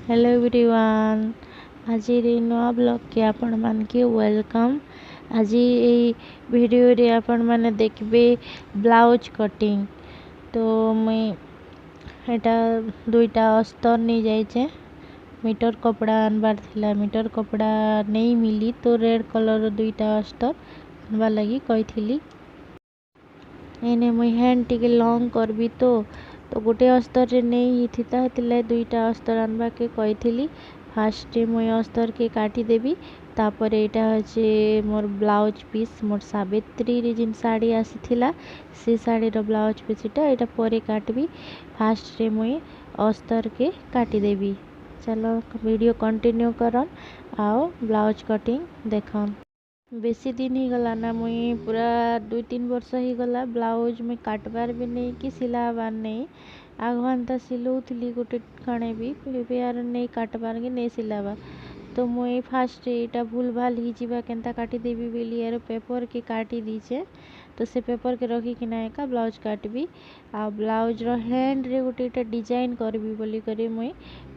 Hello everyone. आज नुआ blog के आपण मान के वेलकम। आज ये वीडियो रे आपण माने देखबे ब्लाउज कटिंग। तो मुई एटा दुईटा अस्तर नहीं जाइए। मीटर कपड़ा आनबार थिला, मीटर कपड़ा नहीं मिली तो रेड कलर दुईटा अस्तर आनबार लगी कही। एने मुई हैंड टिके लॉन्ग करबी तो गोटे अस्तर रे नहीं थिता हेतिला दुईटा अस्तर आनबा के कही। फास्ट मुई अस्तर के काटी देबी। तापर एटा होचे मोर ब्लाउज पीस, मोर सावित्री रे जिन साड़ी आसीथिला से साड़ी रो ब्लाउज पीस एटा परे काटबी। फास्ट रे मुई अस्तर के काटी देबी। चलो वीडियो कंटिन्यू करन आओ ब्लाउज कटिंग देखन। बेसी दिन ही गला ना, मुई पूरा 2-3 वर्ष ही गला ब्लाउज में काटबार भी नहीं कि सिलाबार नहीं। आगवानता सिलौली गोटे खणे भी यार नहीं काटबार कि नहीं सिलाबार। तो मुई फास्ट एटा भूल भाल ही जीवा केनता काटी देबी बोली यार पेपर के काटी दीचे। तो से पेपर के रखी कि ना एका ब्लाउज काटबी। आ ब्लाउज रो हैंड रे गोटे डिजाइन करबी बोली करे मुई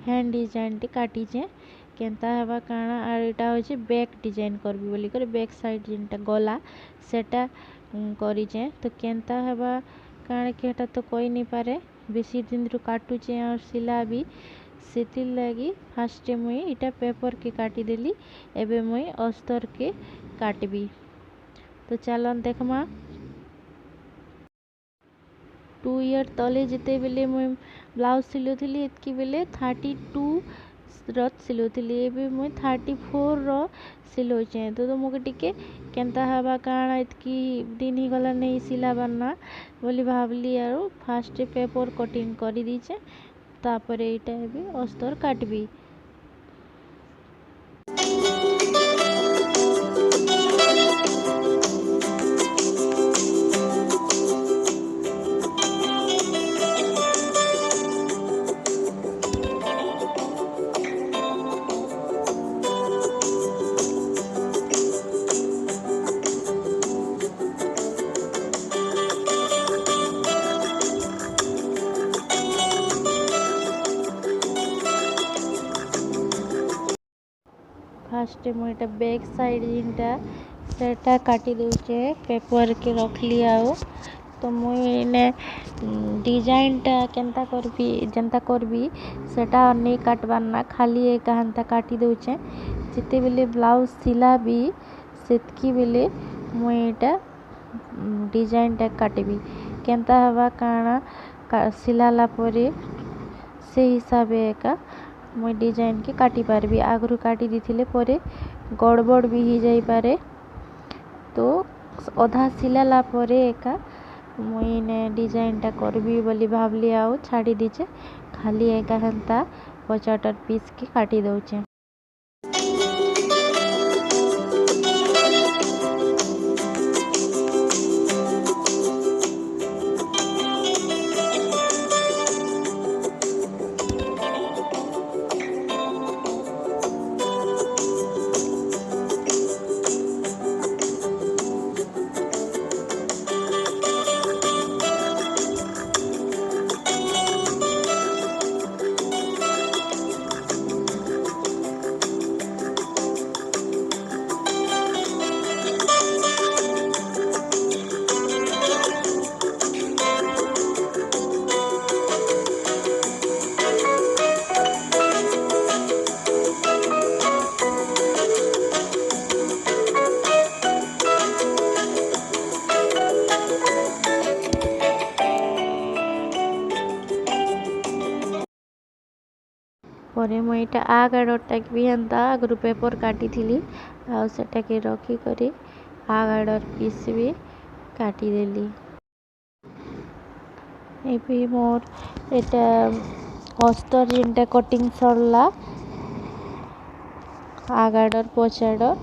हैंड डिजाइन टी काटीचे केनता हेबा काना। और एटा होचे बैक डिजाइन करबी बोली करे बैक साइड जिनटा गला सेटा करिचे। तो केनता हेबा काना कि हेटा तो कोई नहीं पारे, बेसी दिन रु काटुचे और सिला भी सेतिर लगी फास्ट मुई इटा पेपर के काटी देली। एबे मुई अस्तर के काटबी। तो चलन देखमा 2 ईयर तले जिते बेले मुई ब्लाउज सिलुथिली एतकी बेले 32 रथ सिलुथिली। एबे मुई 34 रो सिलोचे। तो मोके टिके केनता हवा काना एतकी दिन ही गला नहीं सिलाबार ना बोली भावली यारो फास्ट पेपर कटिंग करी दीचे। तापर एटा एबे अस्तर काटबी। फास्ट मुझे एटा बैक साइड जिनटा सेटा काटी देउचे पेपर के रखली। आओ तो मुझे डिजाइनटा केनता करबी जनता करबी सेटा नहीं काटबार ना, खाली एक हांता काटी देउचे। जिते बेले ब्लाउज सिला भी सेतकी बेले मुझे एटा डिजाइनटा काटबी केनता हवा काना सिलाला परे से हिसाब एका मुई डिजाइन के काटी पारबी। आगरू काटी दीथिले परे गड़बड़ भी ही जाई पारे। तो अधा सिलाला परे एका मुई ने डिजाइनटा करबी बोली भावली। आओ छाड़ी दीचे खाली एका हेंता 75 पीस के काटी दउचे। परे मुई एटा आगाड़टा भी हेन्ता आगरू पेपर काटी थिली आ सेटा के रखी करी आगाड़र पीस भी काटी देली। एबे मोर एटा अस्तर जिनटा कटिंग सरला आगाड़र पछाड़।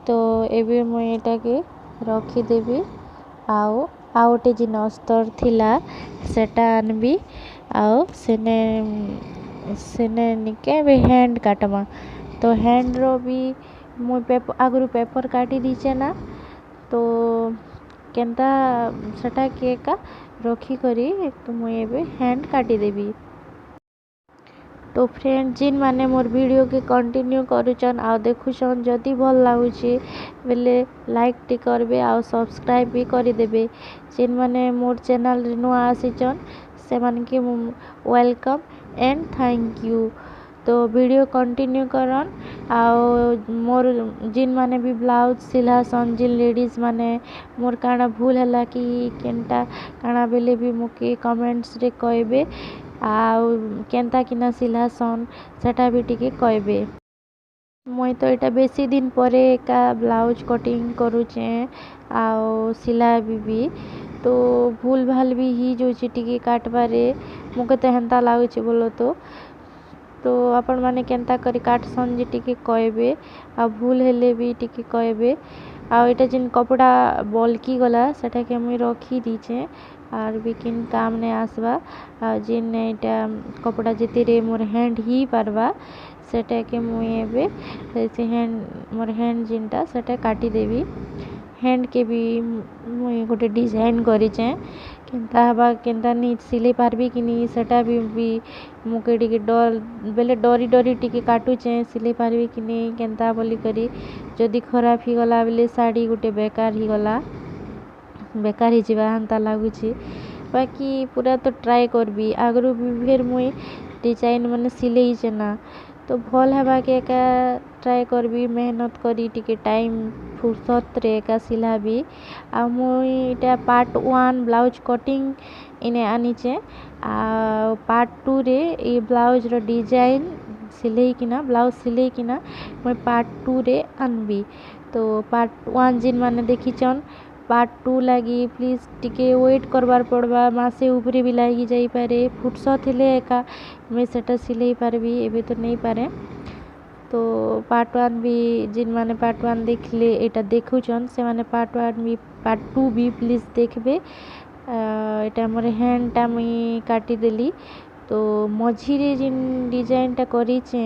तो एबे मुई एटा के रखी देबी। आओ आउटे जिन अस्तर थिला सेटा आनबी। आओ सेने निके भी हैंड काटमा। तो हैंड रो भी मुई आगरू पेपर काटी दीचे ना, तो केनता सेटा के का रखी करी तो मुई एबे हैंड काटी देबी। तो फ्रेंड जिन माने मोर वीडियो के कंटिन्यू करूचन आ देखुचन जदि भल लागुची बेले लाइक टी करबे आ सब्सक्राइब भी कर देबे। जिन माने मोर चैनल रे नुआ आसीचन से मान के वेलकम एंड थैंक यू। तो वीडियो कंटिन्यू करन आ मोर जिन माने भी ब्लाउज सिलासन जिन लेडीज माने मोर काना भूल है कि केनटा काना बेले भी मुके कमेंट्स रे कहबे आ केनता किना सिलासन सेटा भी टिके कहबे। मुई तो यहाँ बेसी दिन पर एका ब्लाउज कटिंग करुचे आ सिला भी तो भूल भाल भी ही जो टिके काटबारे मुके तो हेन्ता लागुचे बोलो तो आपण माने केनता करी काटसन जे टिके कहबे आ भूल हेले भी टिके कहबे। आ एटा जिन कपड़ा बल्की गला सेटा के मुई रखी दीचे आर भी किन काम ने आसबा आ जिन एटा कपड़ा जेतिरे मोर हैंड ही पारबा सेटा के मुई एबे से हैंड मोर हैंड जिनटा सेटा काटी देबी। हैंड के भी मुई गोटे डिजाइन करिचे केनता हबा केनता नी सिले पारबी कि नी सेटा भी मुके टिके डर बेले डरी डरी टिके काटुचे सिले पारबी कि नी केनता बोली करी जदि खराब ही गला बेले साड़ी गोटे बेकार ही गला बेकार ही जीवा हंता लागुची। बाकी पूरा तो ट्राई करबी आगरू भी फिर मुई डिजाइन माने सिले ना तो भल हवा के एका ट्राई करबी मेहनत करी टिके टाइम फुर्सत रे एका सिलाबी। आ मुई इटा पार्ट 1 ब्लाउज कटिंग इने आनीचे आ पार्ट 2 रे ये ब्लाउज रो डिजाइन सिले किना ब्लाउज सिले किना मुई पार्ट 2 रे आनबी। तो पार्ट 1 जिन माने देखिचन पार्ट 2 लगी प्लीज टिके वेट करबार पड़बा मासे ऊपरे भी लगी जाई पारे फुर्सत हेले एका मैं सेटा सिले पारबी एबे तो नहीं पारे। तो पार्ट 1 भी जिन माने पार्ट 1 देखले एटा देखुचन से माने पार्ट 1 भी पार्ट 2 भी प्लीज देखबे। एटा मोर हैंडटा मुई काटी देली तो मझिरे जिन डिजाइनटा करिचे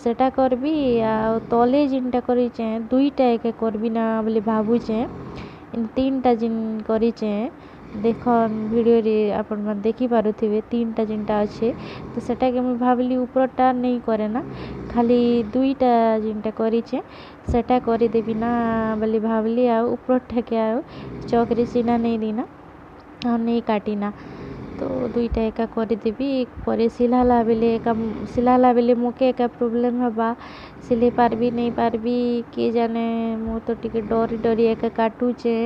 सेटा करबी आ तले जिनटा करिचे दुईटा एके करबी ना बोले भाबुचे इन 3टा जिन करिचे देखन वीडियो रे आपण मन देखि पारुथिबे 3टा जिनटा अच्छे तो सेटा के मुई भाबली ऊपरटा नहीं करे ना खाली 2टा जिनटा करिचे सेटा करि देबी ना बोली भाबली आ ऊपरटा के आ चौकरी सीना नहीं दीना आ नहीं काटिना तो 2टा एका कर देबी परे सिलाला बेले मोके एका प्रॉब्लम हबा सिले पारबी नहीं पारबी के जाने मो तो टिके डरी डरी एका काटुचे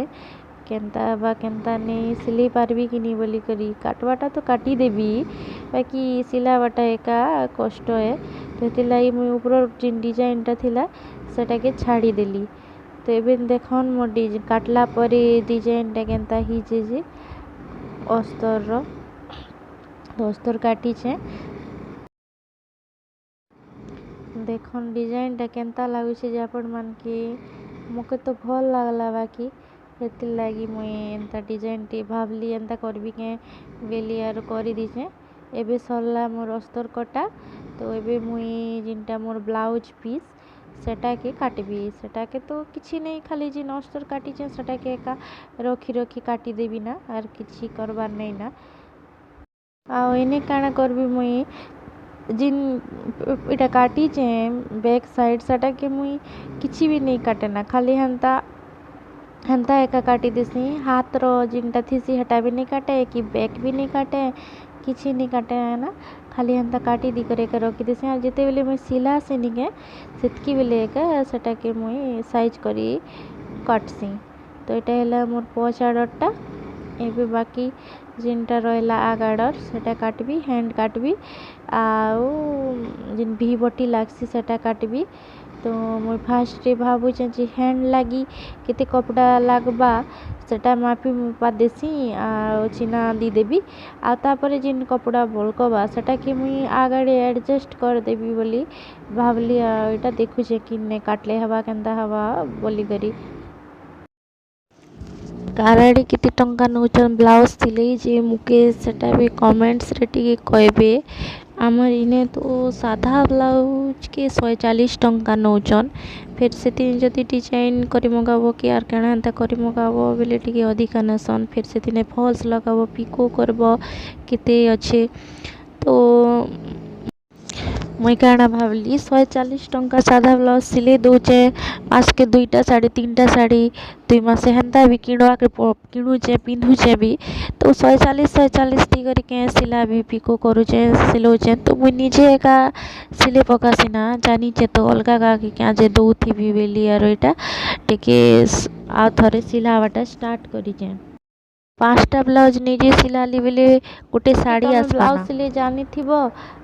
केनता हबा केनता नहीं सिले पारबी कि नहीं बोली करी काटवाटा तो काटी देबी बाकी सिलावाटा एका कष्ट है तो हेतिलाई मुई ऊपर जिन डिजाइनटा थिला सेटा के छाड़ी देली। तो एबे देखन मो काटला परे डिजाइनटा केनता हिजे जे अस्तर काटीचे देखन डिजाइनटा केनता लागुचे जे आपण मान के मोके तो भल लागला बाकी हेति लागी मुई एंता डिजाइन टी भाबली एंता करबी के बेली आर करी दिसे। एबे सरला मोर अस्तर कटा तो एबे मुई जिनटा मोर ब्लाउज पीस सेटा के काटबी सेटा के तो किछि नहीं खाली जिन अस्तर काटीचे सेटा के एका रखी रखी काटी देबी ना आर किछि करबार नहीं ना। आ एने काना करबी मुई जिन इटा काटीचे बैक साइड सेटा के मुई किछि भी नहीं काटे ना खाली हेन्ता एका काटी देसी हाथ रो जिनटा थीसी हटा भी नहीं काटे कि बैक भी नहीं काटे किछि नहीं काटे है ना खाली हेन्ता काटी दी करे के रखी देसी आ जेते बेले मुई सिला से निके सेतकी बेले एका सेटा के मुई साइज करी काटसी। तो एटा हैला मोर पछाड़टा एबे बाकी जिनटा रहला आगाड़र सेटा काटबी हैंड काटबी आउ जिन भी बटी लागसी सेटा काटबी। तो मुई फास्ट भाबुचे जे हैंड लागी केते कपड़ा लागबा सेटा मापी मुपा देसी आ चिना दी देबी आ तापरे जिन कपड़ा बलकबा सेटा के मुई आगाड़े एडजस्ट कर देबी बोली भाबली आ एटा देखुचे किन्ने काटले हवा केनता हवा बोली करी। काराड़ी केते टंका नौचन ब्लाउज सिलाई जे मुके सेटा भी कमेंट्स रे टिके कहबे। आमर इने तो साधा ब्लाउज के 140 टंका नौचन फिर से जदि डिजाइन करी मगाबो कि आर केना एंता करी मगाबो बेले टिके अधिका नेसन फिर से फॉल्स लगाबो पिको करबो केते अच्छे। तो मुई काଣା भावली 140 टंका साधा ब्लाउज सिले दौचे मास के 2टा साड़ी 3टा साड़ी 2 मासे हेन्ता भी किणवा के किणुचे पिंधुचे भी तो 140 ती करके सिला भी पिको करुचे सिलौचे तो मुई निजे एका सिले पकासी ना जानिचे तो अलगा का क्या जे दौथी भी बेली आरो एटा टिके आ थरे सिलावाटा स्टार्ट करिचे 5टा ब्लाउज निजे सिलाली बेले गोटे साड़ी आस ब्लाउज सिले जानी थिबो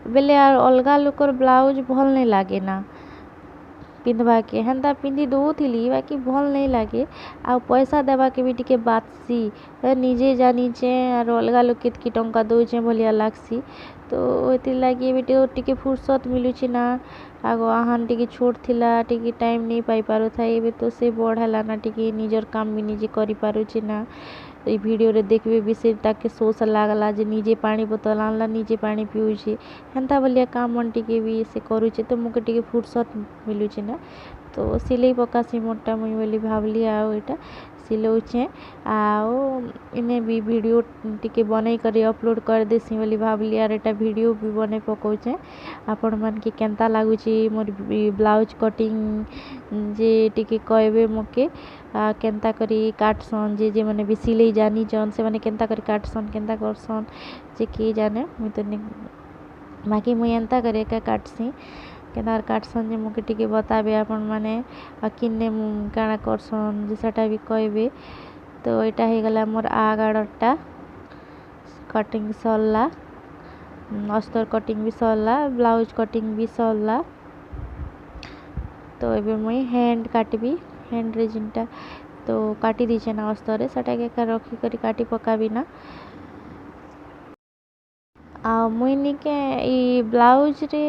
बेले आर अलगा लोकर ब्लाउज भल नहीं लागे ना पिंधवा के हेन्ता पिंधि दौली बाकी भल नहीं लगे आ पैसा देवा के भी टिके बातसी निजे जानिचे आर अलगा लोक केतकी टंका दौचे भलिया लागसी तो एतिर लगी भी टिके फुर्सत मिलुची ना आगो आहान टिके छोट थिला टिके टाइम नहीं पाई पारो था एबे तो से बढ़ला ना टिके निजर काम भी निजे करि पारुची ना ये वीडियो रे देखबे विषय ताके सोच लागला जे निजे पानी बोतल आनला निजे पानी पिउची हेन्ता बलिया काम मन टिके भी से करूचे तो मुके टिके फुर्सत मिलुची ना तो सिलाई पकासी मोटा मुई बोली भावली आओ एटा सिलौचे आओ इने भी वीडियो टिके बनै करी अपलोड कर देसी बोली भावली आर एटा वीडियो भी बनै पकाउचे आपण मन के केनता लागुची मोर ब्लाउज कटिंग जे टिके कहबे मके केनता करी काटसन जे माने भी सिलाई जानी जन से माने केनता करी काटसन केनता करसन जे के जाने मुई तो बाकी मुई एंता करे का काटसी केनार काटसन जे मुके टिके बताबे आपण माने किन्ने काना करसन जे सेटा भी कहबे तो एटा हे गला मोर आगाड़टा कटिंग सरला अस्तर कटिंग भी सरला ब्लाउज कटिंग भी सरला तो एबे मुई हैंड काटबी हैंड रेजिनटा तो काटी दीचे ना अस्तर सेटा के रखी करी काटी पकाबी ना आ मुई निके ई ब्लाउज रे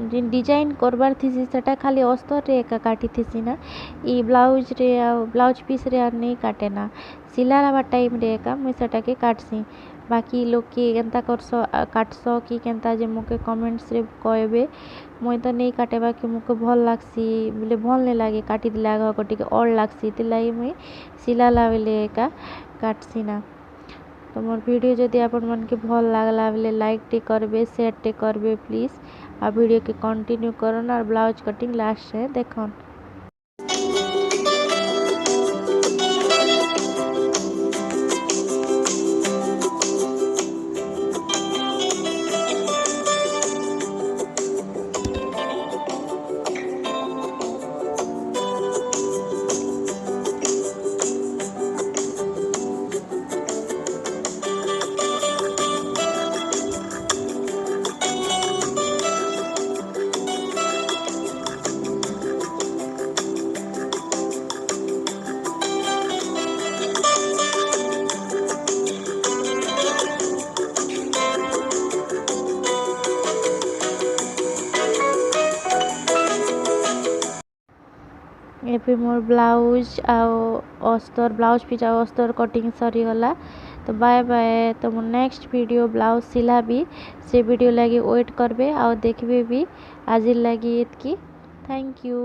जिन डिजाइन करबार थीसी सेटा खाली अस्तर रे एका काटी थीसी ना ई ब्लाउज रे ब्लाउज पीस रे आर नहीं काटे ना सिलावा टाइम रे एका मुई सेटा के काटसी बाकी लोग के केनता करसो काटसो कि केनता जे मुके कमेंट्स रे कहबे मुई तो नहीं काटे बाकी मुके भल लागसी बोले भल नहीं लागे काटी दिला आग टिके और लागसी तिलाई मुई सिलाला बेले एका काटसी ना तो मोर वीडियो जदि आपण मन के भल लागला बेले लाइक टे करबे शेयर टे करबे प्लीज आ वीडियो के कंटिन्यू करन और ब्लाउज कटिंग लास्ट से देखन। एपे मोर ब्लाउज आओ अस्तर ब्लाउज पिस आओ अस्तर कटिंग सरीगला तो बाय बाय तो मोर नेक्स्ट वीडियो ब्लाउज सिला भी से वीडियो लगी वेट करबे आओ देखबे भी आज लगी एतकी थैंक यू।